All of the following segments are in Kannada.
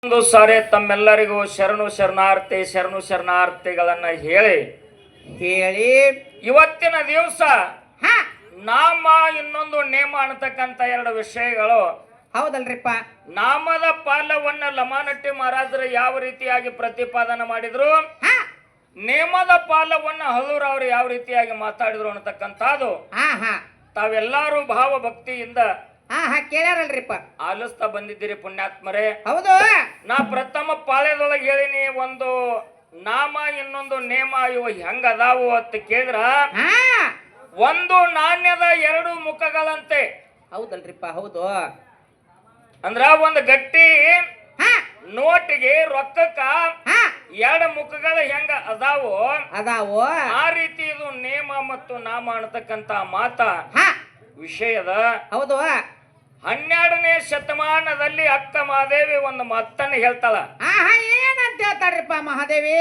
ಒಂದು ಸಾರಿ ತಮ್ಮೆಲ್ಲರಿಗೂ ಶರಣು ಶರಣಾರ್ಥಿಗಳನ್ನ ಹೇಳಿ ಇವತ್ತಿನ ದಿವಸ ನಾಮ ಇನ್ನೊಂದು ನೇಮ ಅನ್ನತಕ್ಕಂತ ಎರಡು ವಿಷಯಗಳು ಹೌದಲ್ರಿಪ್ಪ. ನಾಮದ ಪಾಲವನ್ನ ಲಮಾನಟ್ಟಿ ಮಹಾರಾಜರು ಯಾವ ರೀತಿಯಾಗಿ ಪ್ರತಿಪಾದನೆ ಮಾಡಿದ್ರು, ನೇಮದ ಪಾಲವನ್ನ ಹಲೂರವರು ಯಾವ ರೀತಿಯಾಗಿ ಮಾತಾಡಿದ್ರು ಅನ್ನತಕ್ಕಂಥದ್ದು ತಾವೆಲ್ಲರೂ ಭಾವ ಭಕ್ತಿಯಿಂದ ಕೇಳ್ಯಾರಲ್ರಿಪ್ಪ, ಆಲಿಸ್ತಾ ಬಂದಿದ್ದೀರಿ ಪುಣ್ಯಾತ್ಮರೇ. ಹೌದು. ನಾ ಪ್ರಥಮ ಪಾಳ್ಯದೊಳಗೆ ಹೇಳಿನಿ, ಒಂದು ನಾಮ ಇನ್ನೊಂದು ನೇಮ ಇವು ಹೆಂಗ ಅದಾವು ಅಂತ ಕೇಳಿದ್ರ ಒಂದು ನಾಣ್ಯದ ಎರಡು ಮುಖಗಳಂತೆ. ಹೌದಲ್ರಿಪ್ಪ, ಹೌದು. ಅಂದ್ರ ಒಂದು ಗಟ್ಟಿ ನೋಟಿಗೆ ರೊಕ್ಕಕ್ಕ ಎರಡು ಮುಖಗಳು ಹೆಂಗ ಅದಾವು ಆ ರೀತಿ ಇದು ನೇಮ ಮತ್ತು ನಾಮ ಅನ್ನತಕ್ಕಂತ ಮಾತ ವಿಷಯದ. ಹೌದು. 12ನೇ ಶತಮಾನದಲ್ಲಿ ಅಕ್ಕ ಮಹಾದೇವಿ ಒಂದು ಮಾತನ್ನ ಹೇಳ್ತಾಳ. ಏನಂತ ಹೇಳ್ತಾರ್ರಿಪ್ಪ ಮಹಾದೇವಿ?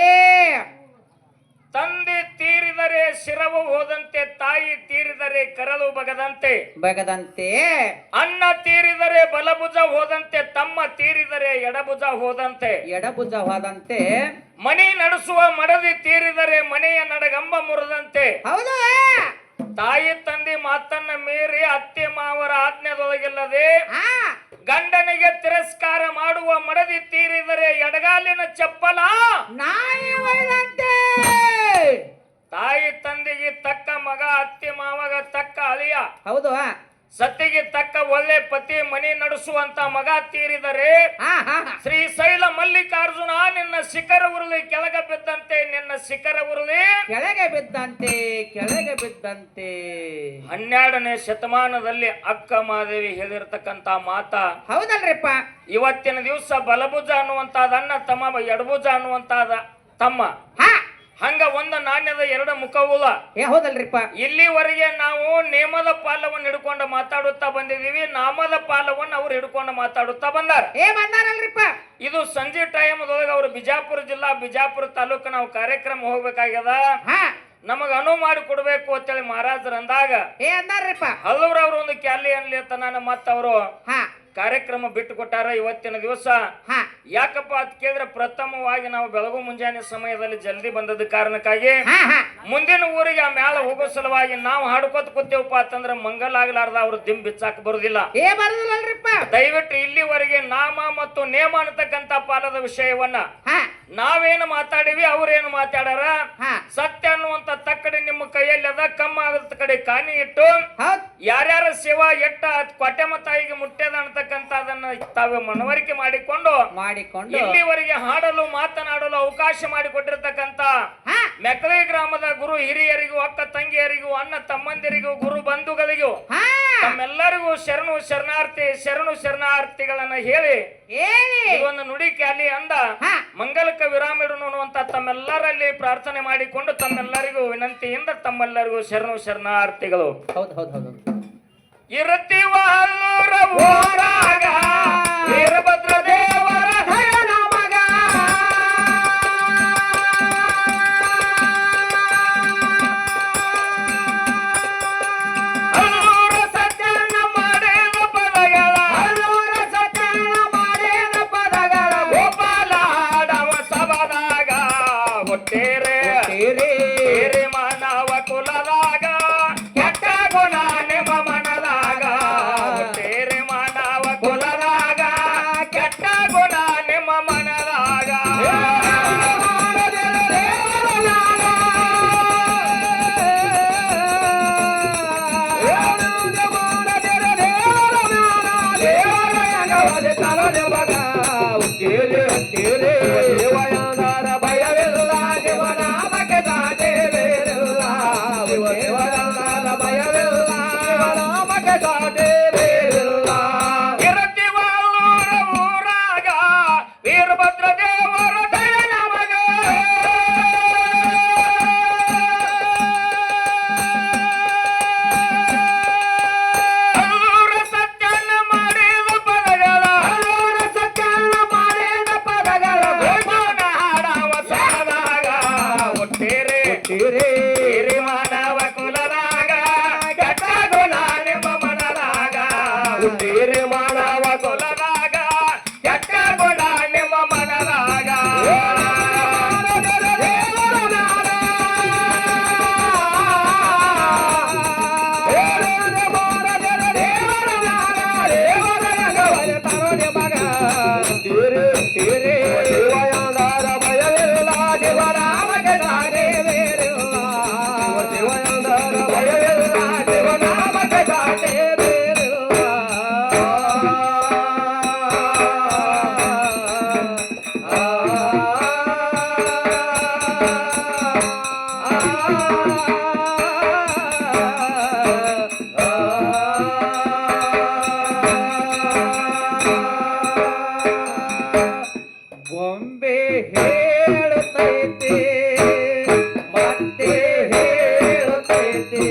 ತಂದೆ ತೀರಿದರೆ ಶಿರವು ಹೋದಂತೆ, ತಾಯಿ ತೀರಿದರೆ ಕರಳು ಬಗದಂತೆ, ಅಣ್ಣ ತೀರಿದರೆ ಬಲಭುಜ ಹೋದಂತೆ, ತಮ್ಮ ತೀರಿದರೆ ಎಡಭುಜ ಹೋದಂತೆ, ಮನೆ ನಡೆಸುವ ಮಡದಿ ತೀರಿದರೆ ಮನೆಯ ನಡಗಂಬ ಮುರಿದಂತೆ. ಹೌದು. ತಾಯಿ ತಂದೆ ಮಾತನ್ನ ಮೀರಿ ಅತ್ತೆ ಮಾವರ ಆಜ್ಞೆದೊಳಗಿಲ್ಲದೆ ಗಂಡನಿಗೆ ತಿರಸ್ಕಾರ ಮಾಡುವ ಮಡದಿ ತೀರಿದರೆ ಎಡಗಾಲಿನ ಚಪ್ಪಲ ನಾಯಿ ಒಯ್ದಂತೆ. ತಾಯಿ ತಂದೆಗೆ ತಕ್ಕ ಮಗ, ಅತ್ತೆ ಮಾವಗ ತಕ್ಕ ಅಳಿಯ, ಹೌದು, ಸತಿಗೆ ತಕ್ಕ ಒಳ್ಳೆ ಪತಿ, ಮನೆ ನಡೆಸುವಂತ ಮಗ ತೀರಿದರೆ ಶ್ರೀಶೈಲ ಮಲ್ಲಿಕಾರ್ಜುನ ನಿನ್ನ ಶಿಖರ ಉರುಳಿ ಕೆಳಗೆ ಬಿದ್ದಂತೆ, ನಿನ್ನ ಶಿಖರ ಉರುಳಿ ಕೆಳಗೆ ಬಿದ್ದಂತೆ. 12ನೇ ಶತಮಾನದಲ್ಲಿ ಅಕ್ಕ ಮಹಾದೇವಿ ಹೇಳಿರ್ತಕ್ಕಂತ ಮಾತ ಹೌದಲ್ರಿಪ್ಪ. ಇವತ್ತಿನ ದಿವಸ ಬಲಭುಜ ಅನ್ನುವಂತಾದನ್ನ ತಮ್ಮ, ಎಡಭುಜ ಅನ್ನುವಂತಾದ ತಮ್ಮ, ಹಂಗ ಒಂದು ನಾಣ್ಯದ ಎರಡು ಮುಖವುಲ್ಲ. ಹೌದಲ್ರಿಪ್ಪ. ಇಲ್ಲಿವರೆಗೆ ನಾವು ನೇಮದ ಪಾಲವನ್ನು ಹಿಡ್ಕೊಂಡು ಮಾತಾಡುತ್ತಾ ಬಂದಿದೀವಿ, ನಾಮದ ಪಾಲವನ್ನು ಅವ್ರು ಹಿಡ್ಕೊಂಡು ಮಾತಾಡುತ್ತಾ ಬಂದಾರಲ್ರಿಪ್ಪ. ಇದು ಸಂಜೆ ಟೈಮ್ದೊಳಗೆ ಅವ್ರು ಬಿಜಾಪುರ ಜಿಲ್ಲಾ, ಬಿಜಾಪುರ ತಾಲೂಕು ನಾವು ಕಾರ್ಯಕ್ರಮ ಹೋಗ್ಬೇಕಾಗ್ಯದ, ನಮಗ ಅನುವು ಮಾಡಿ ಕೊಡ್ಬೇಕು ಅಂತೇಳಿ ಮಹಾರಾಜರು ಅಂದಾಗ ಅಂದಾರ್ರಿಪ್ಪ. ಹಲವ್ರವ್ರು ಒಂದು ಕ್ಯಾಲಿ ಅನ್ಲಿ ಅಂತ ನಾನು ಮತ್ತವರು ಕಾರ್ಯಕ್ರಮ ಬಿಟ್ಟು ಕೊಟ್ಟಾರ. ಇವತ್ತಿನ ದಿವಸ ಯಾಕಪ್ಪ ಅಂತ ಕೇಳಿದ್ರೆ, ಪ್ರಥಮವಾಗಿ ನಾವು ಬೆಳಗು ಮುಂಜಾನೆ ಸಮಯದಲ್ಲಿ ಜಲ್ದಿ ಬಂದದ ಕಾರಣಕ್ಕಾಗಿ ಮುಂದಿನ ಊರಿಗೆ ಆ ಮ್ಯಾಲ ಹೋಗೋ ಸಲುವಾಗಿ ನಾವು ಹಾಡ್ಕೋತ ಕೂತೇವಪ್ಪ ಅಂತಂದ್ರೆ ಮಂಗಲ್ ಆಗ್ಲಾರ್ದ ಅವ್ರು ದಿಂಬ್ ಬಿಚ್ಚಾಕ ಬರುದಿಲ್ಲ. ದಯವಿಟ್ಟು ಇಲ್ಲಿವರೆಗೆ ನಾಮ ಮತ್ತು ನೇಮ ಅನ್ನತಕ್ಕಂತ ಪಾಲದ ವಿಷಯವನ್ನ ನಾವೇನು ಮಾತಾಡಿವಿ, ಅವ್ರೇನು ಮಾತಾಡಾರ, ಸತ್ಯ ಅನ್ನುವಂತ ತಕ್ಕಡೆ ನಿಮ್ಮ ಕೈಯಲ್ಲಿ ಅದ, ಕಮ್ಮ ಆಗದ ಕಡೆ ಕಾನಿ ಇಟ್ಟು ಯಾರ್ಯಾರ ಸೇವಾ ಎಟ್ಟ ಕೊಟ್ಟೆಮ ತಾಯಿಗೆ ಮುಟ್ಟೆದ ಅನ್ನತಕ್ಕಂತ ಅದನ್ನ ತಾವೇ ಮನವರಿಕೆ ಮಾಡಿಕೊಂಡು ಇಲ್ಲಿವರೆಗೆ ಹಾಡಲು ಮಾತನಾಡಲು ಅವಕಾಶ ಮಾಡಿಕೊಟ್ಟಿರ್ತಕ್ಕಂತ ಮೆಕಳಿ ಗ್ರಾಮದ ಗುರು ಹಿರಿಯರಿಗೂ, ಅಕ್ಕ ತಂಗಿಯರಿಗೂ, ಅಣ್ಣ ತಮ್ಮಂದಿರಿಗೂ, ಗುರು ಬಂಧುಗಳಿಗೂ ತಮ್ಮೆಲ್ಲರಿಗೂ ಶರಣು ಶರಣಾರ್ಥಿಗಳನ್ನ ಹೇಳಿ ಒಂದು ನುಡಿ ಕ್ಯಾಲಿ ಅಂದ ಮಂಗಲಕ ವಿರಾಮ ಇಡೋಣ ಅನ್ನುವಂತ ತಮ್ಮೆಲ್ಲರಲ್ಲಿ ಪ್ರಾರ್ಥನೆ ಮಾಡಿಕೊಂಡು ತಮ್ಮೆಲ್ಲರಿಗೂ ವಿನಂತಿಯಿಂದ ತಮ್ಮೆಲ್ಲರಿಗೂ ಶರಣು ಶರಣಾರ್ಥಿಗಳು. ಇರತೀವ ಹಲ್ಲೂರ ಊರಾಗ ವೀರಭದ್ರ ದೇವರ ದಯನ ಮಗ, ಹಲ್ಲೂರ ಸತ್ಯನ ಮಾಡಿದ ಪದಗಳ, ಗೋಪಾಲ ಹಾಡವ ಸಭದಾಗ ಹುಟ್ಟೇರೆ ಮಾನವ ಕುಲದಾಗ, ಕೆಟ್ಟ ಗುಣ ನಿಮ್ಮ ಮನದಾಗ, ಹುಟ್ಟೇರೆ ಮಾನವ ಕುಲದಾಗ, ಕೆಟ್ಟ ಗುಣ ನಿಮ್ಮ ಮನದಾಗ. ಮಾನವ ಕುಲದಾಗ, ಕೆಟ್ಟ ಗುಣ ನಿಮ್ಮ ಮನದಾಗ, ಮಾನವ ಕುಲದಾಗ, ಕೆಟ್ಟ ಗುಣ ನಿಮ್ಮ ಬೊಂಬೆ ಹೇಳುತ್ತೈತೆ ಮತ್ತೆ ಹೇಳುತ್ತೈತೆ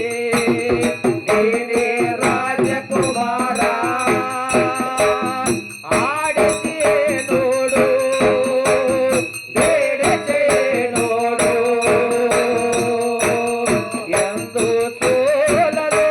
ನೀನೇ ರಾಜಕುಮಾರ ಆಡಿಸಿಯೇ ನೋಡು ಬೇಡಿಸಿಯೇ ನೋಡು ಎಂದು ಸೋಲಲು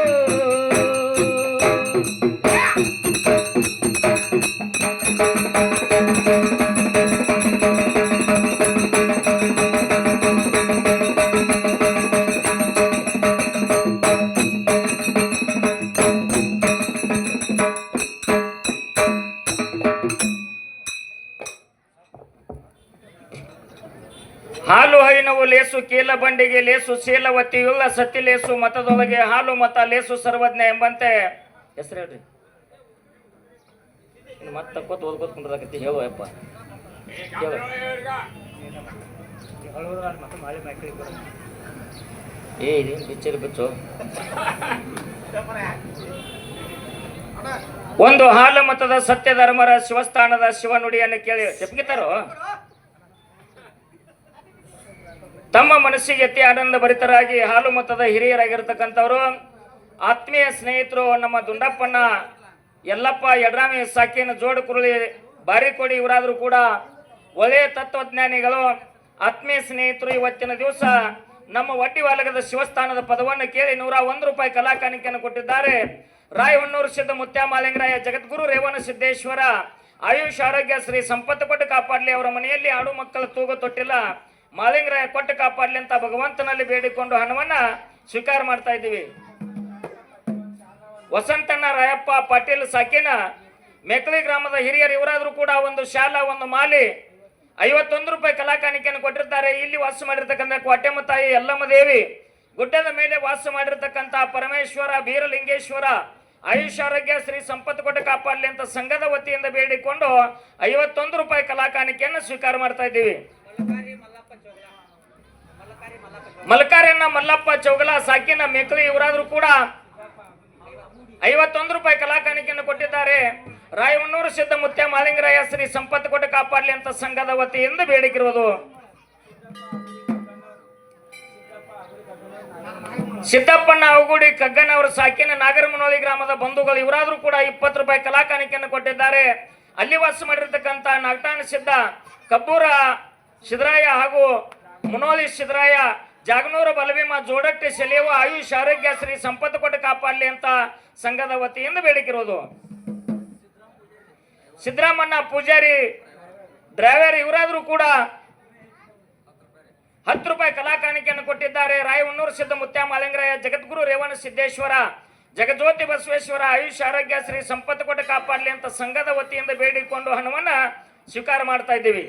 ಹಾಲು ಹೈನವು ಲೇಸು ಕೀಲ ಬಂಡಿಗೆ ಲೇಸು ಶೀಲವತಿಯುಳ್ಳ ಸತಿ ಲೇಸು ಮತದೊಳಗೆ ಹಾಲು ಮತ ಲೇಸು ಸರ್ವಜ್ಞ ಎಂಬಂತೆ ಹೆಸರು ಹೇಳ್ರಿ ಮತ್ತೆ ತಕ್ಕೋತ ಓದ್ಕೋತ ಕುಂದ್ರಕತ್ತಿ ಹೇಳು ಅಪ್ಪ ಹೇಳು ಇದೇನು ಬಿಚ್ಚರಿ ಬಿಚ್ಚು ಒಂದು ಹಾಲು ಮತದ ಸತ್ಯ ಧರ್ಮರ ಶಿವಸ್ಥಾನದ ಶಿವನುಡಿಯನ್ನು ಕೇಳಿ ತೆಪ್ಪಗಿತಾರೋ ತಮ್ಮ ಮನಸ್ಸಿಗೆ ಅತಿ ಆನಂದ ಭರಿತರಾಗಿ ಹಾಲು ಮತದ ಹಿರಿಯರಾಗಿರ್ತಕ್ಕಂಥವ್ರು ಆತ್ಮೀಯ ಸ್ನೇಹಿತರು ನಮ್ಮ ದುಂಡಪ್ಪಣ್ಣ ಯಲ್ಲಪ್ಪ ಯಡ್ರಾಮಿ ಸಾಕಿನ ಜೋಡು ಕುರುಳಿ ಬಾರಿಕೋಡಿ ಇವರಾದರೂ ಕೂಡ ಒಳ್ಳೆಯ ತತ್ವಜ್ಞಾನಿಗಳು ಆತ್ಮೀಯ ಸ್ನೇಹಿತರು ಇವತ್ತಿನ ದಿವಸ ನಮ್ಮ ವಡ್ಡಿವಾಲಗದ ಶಿವಸ್ಥಾನದ ಪದವನ್ನು ಕೇಳಿ 101 ರೂಪಾಯಿ ಕಲಾ ಕಾಣಿಕೆಯನ್ನು ಕೊಟ್ಟಿದ್ದಾರೆ. ರಾಯಹೊನ್ನೂರು ಸಿದ್ಧ ಮುತ್ಯಾಮಾಲಿಂಗರಾಯ ಜಗದ್ಗುರು ರೇವಣ ಸಿದ್ದೇಶ್ವರ ಆಯುಷ್ ಆರೋಗ್ಯ ಶ್ರೀ ಸಂಪತ್ತು ಕೊಟ್ಟು ಕಾಪಾಡಲಿ. ಅವರ ಮನೆಯಲ್ಲಿ ಆಡು ಮಕ್ಕಳ ತೂಗು ತೊಟ್ಟಿಲ್ಲ ಮಾಲಿಂಗರಾಯ ಕೊಟ್ಟು ಕಾಪಾಡಲಿ ಅಂತ ಭಗವಂತನಲ್ಲಿ ಬೇಡಿಕೊಂಡು ಹಣವನ್ನ ಸ್ವೀಕಾರ ಮಾಡ್ತಾ ಇದ್ದೀವಿ. ವಸಂತಣ್ಣ ರಾಯಪ್ಪ ಪಾಟೀಲ್ ಸಾಕಿನ ಮೆಕ್ಳಿ ಗ್ರಾಮದ ಹಿರಿಯರು ಇವರಾದರೂ ಕೂಡ ಒಂದು ಶಾಲಾ ಒಂದು ಮಾಲಿ 51 ರೂಪಾಯಿ ಕಲಾ ಕಾಣಿಕೆಯನ್ನು ಕೊಟ್ಟಿರ್ತಾರೆ. ಇಲ್ಲಿ ವಾಸ ಮಾಡಿರ್ತಕ್ಕಂಥ ಕ್ವಾಟೆಮ್ಮ ತಾಯಿ ಯಲ್ಲಮ್ಮ ದೇವಿ, ಗುಡ್ಡದ ಮೇಲೆ ವಾಸ ಮಾಡಿರ್ತಕ್ಕಂಥ ಪರಮೇಶ್ವರ ಬೀರಲಿಂಗೇಶ್ವರ ಆಯುಷ್ ಆರೋಗ್ಯ ಶ್ರೀ ಸಂಪತ್ತು ಕೊಟ್ಟು ಕಾಪಾಡಲಿ ಅಂತ ಸಂಘದ ವತಿಯಿಂದ ಬೇಡಿಕೊಂಡು 51 ರೂಪಾಯಿ ಕಲಾ ಕಾಣಿಕೆಯನ್ನು ಸ್ವೀಕಾರ ಮಾಡ್ತಾ ಇದ್ದೀವಿ. ಮಲ್ಕಾರಿಯನ್ನ ಮಲ್ಲಪ್ಪ ಚೌಗಲ ಸಾಕಿನ ಮೆಕ್ಳಿ ಇವರಾದರೂ ಕೂಡ 51 ರೂಪಾಯಿ ಕಲಾ ಕಾಣಿಕೆಯನ್ನು ಕೊಟ್ಟಿದ್ದಾರೆ. ರಾಯಹೊನ್ನೂರು ಸಿದ್ಧ ಮುತ್ಯ ಮಾಲಿಂಗರಾಯ ಶ್ರೀ ಸಂಪತ್ತು ಕೊಟ್ಟು ಕಾಪಾಡಲಿ ಅಂತ ಸಂಘದ ವತಿಯಿಂದ ಬೇಡಿಕಿರುವುದು. ಸಿದ್ದಪ್ಪಣ್ಣ ಅವಗುಡಿ ಕಗ್ಗನವರು ಸಾಕಿನ ನಾಗರಮನೋಳಿ ಗ್ರಾಮದ ಬಂಧುಗಳು ಇವರಾದರೂ ಕೂಡ 20 ರೂಪಾಯಿ ಕಲಾ ಕಾಣಿಕೆಯನ್ನು ಕೊಟ್ಟಿದ್ದಾರೆ. ಅಲ್ಲಿ ವಾಸ ಮಾಡಿರ್ತಕ್ಕಂಥ ನಾಗಟಾಣ ಸಿದ್ಧ ಕಬ್ಬೂರ ಸಿದ್ದರಾಯ ಹಾಗೂ ಮುನೋಳಿ ಸಿದ್ದರಾಯ ಜಾಗನೂರ ಬಲಭೀಮ ಜೋಡಟ್ಟಿ ಸೆಲೆಯುವ ಆಯುಷ್ ಆರೋಗ್ಯ ಶ್ರೀ ಸಂಪತ್ತು ಕೊಟ್ಟು ಕಾಪಾಡಲಿ ಅಂತ ಸಂಘದ ವತಿಯಿಂದ ಬೇಡಿಕಿರುವುದು. ಸಿದ್ದರಾಮಣ್ಣ ಪೂಜಾರಿ ಡ್ರೈವರ್ ಇವರಾದರೂ ಕೂಡ 10 ರೂಪಾಯಿ ಕಲಾ ಕಾಣಿಕೆಯನ್ನು ಕೊಟ್ಟಿದ್ದಾರೆ. ರಾಯಹೊನ್ನೂರು ಸಿದ್ಧ ಮುತ್ಯ ಮಾಲಿಂಗರಾಯ ಜಗದ್ಗುರು ರೇವಣ ಸಿದ್ದೇಶ್ವರ ಜಗಜ್ಯೋತಿ ಬಸವೇಶ್ವರ ಆಯುಷ್ ಆರೋಗ್ಯ ಶ್ರೀ ಸಂಪತ್ತು ಕೊಟ್ಟು ಕಾಪಾಡಲಿ ಅಂತ ಸಂಘದ ವತಿಯಿಂದ ಬೇಡಿಕೊಂಡು ಹಣವನ್ನ ಸ್ವೀಕಾರ ಮಾಡ್ತಾ ಇದ್ದೀವಿ.